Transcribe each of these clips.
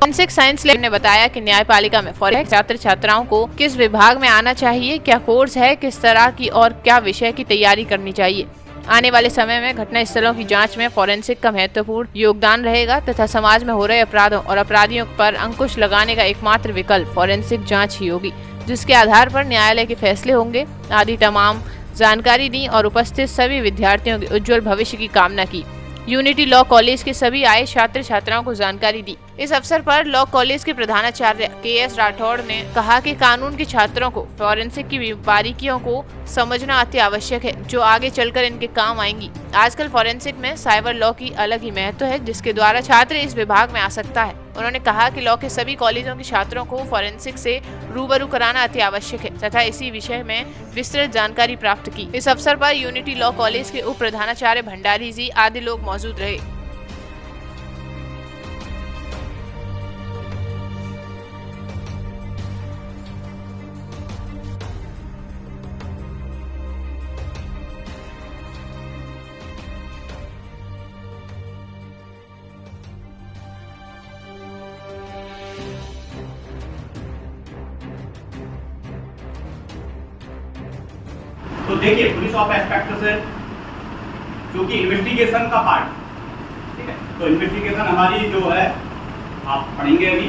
Forensic science lab ने बताया कि न्यायपालिका में फॉरेंसिक छात्र छात्राओं को किस विभाग में आना चाहिए, क्या कोर्स है, किस तरह की और क्या विषय की तैयारी करनी चाहिए। आने वाले समय में घटना स्थलों की जांच में फॉरेंसिक का महत्वपूर्ण योगदान रहेगा तथा समाज में हो रहे अपराधों और अपराधियों पर अंकुश लगाने का एकमात्र विकल्प फॉरेंसिक जांच ही होगी, जिसके आधार पर न्यायालय के फैसले होंगे। आदि तमाम जानकारी दी और उपस्थित सभी विद्यार्थियों के उज्जवल भविष्य की कामना की। यूनिटी लॉ कॉलेज के सभी आए छात्र छात्राओं को जानकारी दी। इस अवसर पर लॉ कॉलेज के प्रधानाचार्य के.एस. राठौड़ ने कहा कि कानून के छात्रों को फॉरेंसिक की बारीकियों को समझना अति आवश्यक है, जो आगे चलकर इनके काम आएंगी। आजकल फॉरेंसिक में साइबर लॉ की अलग ही महत्व है, जिसके द्वारा छात्र इस विभाग में आ सकता है। उन्होंने कहा कि लॉ के सभी कॉलेजों के छात्रों को फॉरेंसिक से रूबरू कराना अति आवश्यक है तथा इसी विषय में विस्तृत जानकारी प्राप्त की। इस अवसर पर यूनिटी लॉ कॉलेज के उप प्रधानाचार्य भंडारी जी आदि लोग मौजूद रहे। तो देखिए, पुलिस ऑफ इंस्पेक्टर से जो कि इन्वेस्टिगेशन का पार्ट, ठीक है, तो इन्वेस्टिगेशन हमारी जो है आप पढ़ेंगे अभी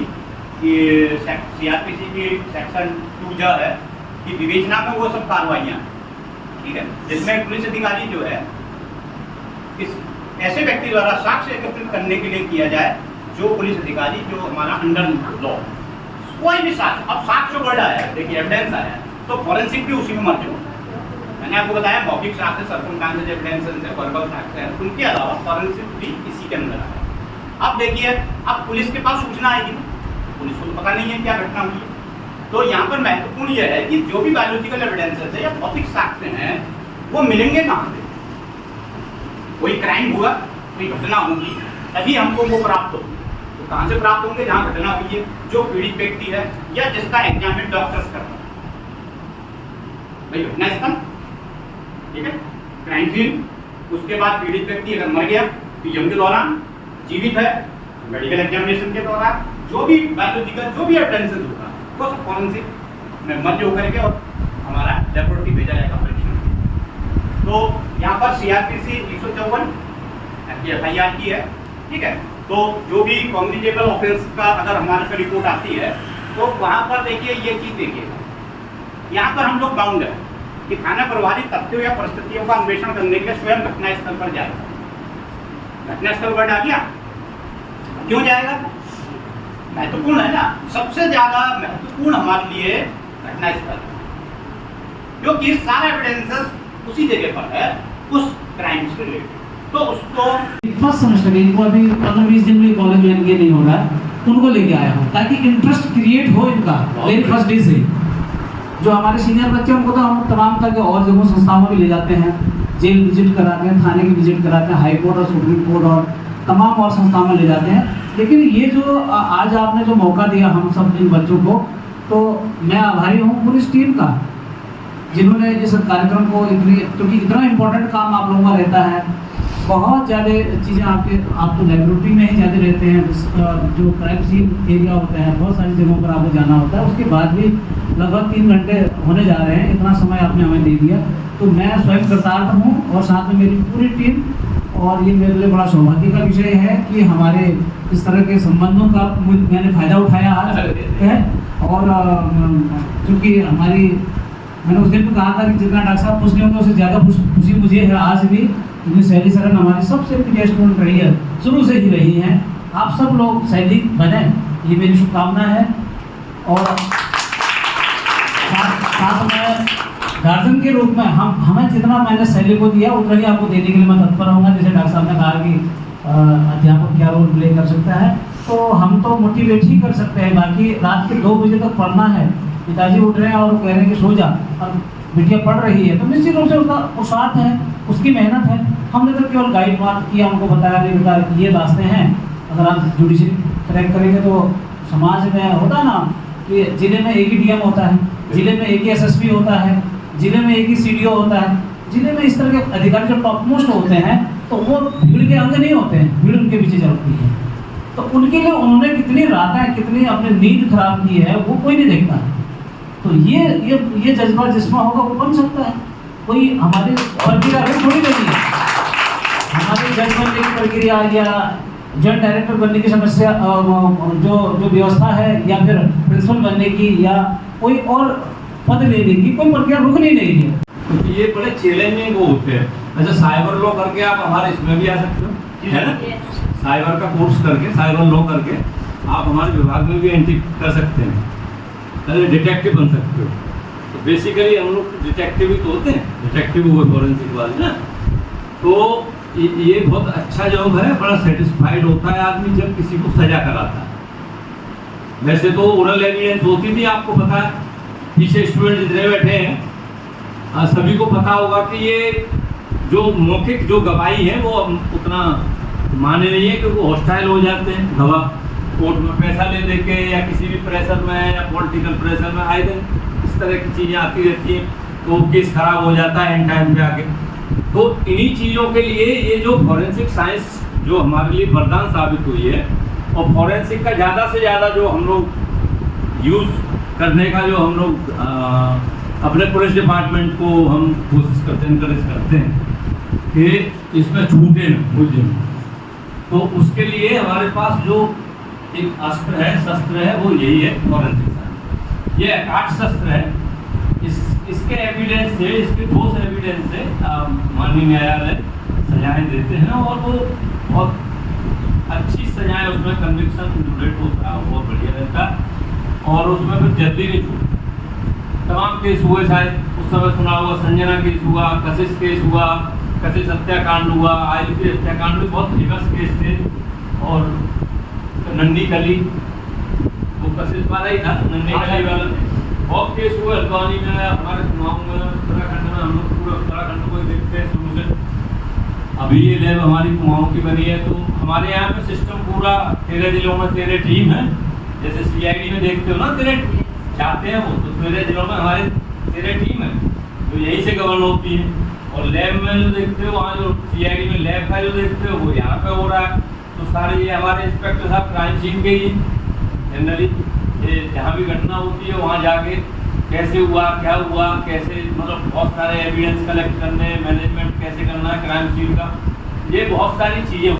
कि सीआरपीसी की सेक्शन 2 जो है कि विवेचना में वो सब कार्रवाइयाँ, ठीक है, जिसमें पुलिस अधिकारी जो है इस ऐसे व्यक्ति द्वारा साक्ष्य एकत्रित करने के लिए किया जाए जो पुलिस अधिकारी जो हमारा अंडर लॉ कोई भी साक्ष्य, अब साक्ष्य वर्ड आया, देखिए एविडेंस आया, तो फॉरेंसिक भी उसी में मर्ज हो। मैंने आपको बताया मौखिक साक्ष्य, सर्कमस्टेंशियल एविडेंस, वर्बल साक्ष्य है, उनके अलावा फॉरेंसिक भी इसी के अंदर है। अब देखिए, अब पुलिस के पास सूचना आएगी, पुलिस को तो पता नहीं है क्या घटना हुई है, तो यहाँ पर महत्वपूर्ण यह है कि जो भी बायोलॉजिकल एविडेंसेस है या भौतिक साक्ष्य हैं वो मिलेंगे कहाँ से? कोई क्राइम हुआ, कोई घटना होगी, तभी हमको वो प्राप्त होगी। तो कहाँ से प्राप्त होंगे? जहाँ घटना हुई है, जो पीड़ित व्यक्ति है या जिसका एग्जामिन डॉक्टर्स कर रहा है। भाई घटना स्थल, ठीक है, क्राइम सीन, उसके बाद पीड़ित व्यक्ति अगर मर गया पीएम के दौरान, जीवित है मेडिकल एग्जामिनेशन के दौरान, जो भी बायोलॉजिकल जो भी एविडेंसेस होगा वो सब फॉरेंसिक में मर्ज होकर के और हमारा लेबोरेटरी भेजा जाएगा परीक्षण। तो यहाँ पर सीआरपीसी 154 FIR की है, ठीक है, तो जो भी कॉग्निजेबल ऑफेंस का अगर हमारे पर रिपोर्ट आती है तो वहाँ पर देखिए ये चीज़ देखिए, यहाँ पर हम लोग बाउंड है कि थाना प्रभारी तथ्यों या परिस्थितियों का अन्वेषण करने के लिए स्वयं घटनास्थल पर जाएगा। घटनास्थल पर आ गया, क्यों जाएगा? महत्वपूर्ण है ना, सबसे ज्यादा महत्वपूर्ण हमारे लिए घटनास्थल, क्योंकि सारा एविडेंसेस उसी जगह पर है उस क्राइम से रिलेटेड। तो उसको फर्स्ट सेमेस्टर के इनको अभी 15-20 दिन में कॉलेज ज्वाइन किया नहीं हो रहा है, उनको लेके आया हूँ ताकि इंटरेस्ट क्रिएट हो इनका वेरी फर्स्ट डे से। जो हमारे सीनियर बच्चे हैं उनको तो हम तमाम तरह के और जगहों संस्थाओं में भी ले जाते हैं, जेल विजिट कराते हैं, थाने की विजिट कराते हैं, हाई कोर्ट और सुप्रीम कोर्ट और तमाम और संस्थाओं में ले जाते हैं। लेकिन ये जो आज आपने जो मौका दिया हम सब इन बच्चों को, तो मैं आभारी हूँ पूरी इस टीम का जिन्होंने इस कार्यक्रम को क्योंकि इतना इम्पोर्टेंट काम आप लोगों का रहता है। बहुत ज़्यादा चीज़ें आप तो लेबोरेटरी में ही ज़्यादा रहते हैं, जो क्राइम सीन एरिया होता है, बहुत सारी जगहों पर आपको जाना होता है, उसके बाद भी लगभग 3 घंटे होने जा रहे हैं, इतना समय आपने हमें दे दिया, तो मैं स्वयं कृतार्थ हूँ और साथ में मेरी पूरी टीम। और ये मेरे लिए बड़ा सौभाग्य का विषय है कि हमारे इस तरह के संबंधों का मैंने फ़ायदा उठाया आज है। और चूँकि मैंने उस दिन भी कहा था कि जितना डॉक्टर साहब खुश नहीं होंगे उससे ज़्यादा खुशी मुझे है आज भी, क्योंकि सैली सरन हमारी सबसे प्रिय स्टूडेंट रही है, शुरू से ही रही हैं। आप सब लोग सैली बने, ये मेरी शुभकामना है। और साथ में गार्जियन के रूप में हमें जितना मैंने सैली को दिया उतना ही आपको देने के लिए मैं तत्पर रहूँगा। जैसे डॉक्टर साहब ने कहा कि अध्यापक क्या रोल प्ले कर सकता है, तो हम तो मोटिवेट ही कर सकते हैं। बाकी रात के 2 बजे तक पढ़ना है, पिताजी उठ रहे हैं और कह रहे हैं कि सो जा, और बिटिया पढ़ रही है, तो निश्चित रूप से उसका पुरुषार्थ है, उसकी मेहनत है। हमने तो केवल गाइड बात किया, उनको बताया कि बेटा ये रास्ते हैं, अगर आप जुडिशरी क्रैक करेंगे तो समाज में होता है ना कि जिले में एक ही डीएम होता है, जिले में एक ही एसएसपी होता है, जिले में एक ही सीडीओ होता है, जिले में इस तरह के अधिकारी जो टॉप मोस्ट होते हैं तो वो भीड़ के अंग नहीं होते हैं, भीड़ उनके पीछे चलती है। तो उनके लिए उन्होंने कितनी रातें, कितनी अपनी नींद खराब की है, वो कोई नहीं देखता। तो ये जज्बा जिसमें होगा वो बन सकता है। कोई हमारी प्रक्रिया थोड़ी नहीं है, हमारे जज बनने की प्रक्रिया या जॉइंट डायरेक्टर बनने की समस्या जो व्यवस्था है, या फिर प्रिंसिपल बनने की, या कोई और पद लेने की कोई प्रक्रिया रुकनी नहीं है। तो ये बड़े चैलेंजिंग वो होते हैं। अच्छा, साइबर लॉ करके आप हमारे इसमें भी आ सकते हो, है ना? साइबर का कोर्स करके, साइबर लॉ करके आप हमारे विभाग में भी एंट्री कर सकते हैं, अरे डिटेक्टिव बन सकते हो। तो बेसिकली हम लोग डिटेक्टिव ही तो होते हैं, डिटेक्टिव हुए फॉरेंसिक वाले ना। तो ये बहुत अच्छा जॉब है, बड़ा सेटिस्फाइड होता है आदमी जब किसी को सजा कराता है। वैसे तो ओरल एविडेंस होती थी, आपको पता है, पीछे स्टूडेंट जितने बैठे हैं सभी को पता होगा कि ये जो मौखिक जो गवाही है वो उतना माने नहीं है, क्योंकि हॉस्टाइल हो जाते हैं गवाह, कोर्ट में पैसा ले दे के या किसी भी प्रेशर में या पॉलिटिकल प्रेशर में आए दिन इस तरह की चीज़ें आती रहती हैं, तो केस खराब हो जाता है एंड टाइम पे आके। तो इन्हीं चीज़ों के लिए ये जो फॉरेंसिक साइंस जो हमारे लिए वरदान साबित हुई है, और फॉरेंसिक का ज़्यादा से ज़्यादा जो हम लोग यूज़ करने का जो हम लोग अपने पुलिस डिपार्टमेंट को हम कोशिश करते हैं, इनकरेज करते हैं कि इसमें छूटे न मुझे। तो उसके लिए हमारे पास जो एक अस्त्र है, शस्त्र है, वो यही है फॉरेंसिक साइंस। ये आठ शस्त्र है। इसके एविडेंस से, इसके ठोस एविडेंस से माननीय न्यायालय सजाएं देते हैं, और वो बहुत अच्छी सजाएं, उसमें कन्विक्शन रेट होता है, बहुत बढ़िया रहता है, और उसमें फिर जल्दी नहीं छूटता। तमाम केस हुए, शायद उस समय सुना हुआ, संजना केस हुआ, कशिश केस हुआ, कशिश हत्याकांड हुआ, आयुषी हत्याकांड भी बहुत फेमस केस थे, और नंदी कली वो कशिश वाला ही था, नंदी कली वाला बहुत केस हुए हल्द्वानी में, हमारे कुमाऊं में, उत्तराखंड में। हम लोग पूरा उत्तराखंड को ही देखते हैं शुरू से। अभी ये लैब हमारी कुमाऊं की बनी है, तो हमारे यहाँ पे सिस्टम पूरा 13 जिलों में 13 टीम है। जैसे CID में देखते हो ना 13 चाहते हैं वो, तो 13 जिलों में हमारे 13 टीम है जो यहीं से गवर्न होती है। और लैब में जो देखते हो, वहाँ जो CID में लैब का जो देखते हो वो यहाँ पे हो रहा है। तो सारे ये हमारे इंस्पेक्टर साहब क्राइम सीन के ही जनरली ये जहाँ भी घटना होती है वहाँ जाके कैसे हुआ, क्या हुआ, कैसे, मतलब बहुत सारे एविडेंस कलेक्ट करने, मैनेजमेंट कैसे करना है क्राइम सीन का, ये बहुत सारी चीज़ें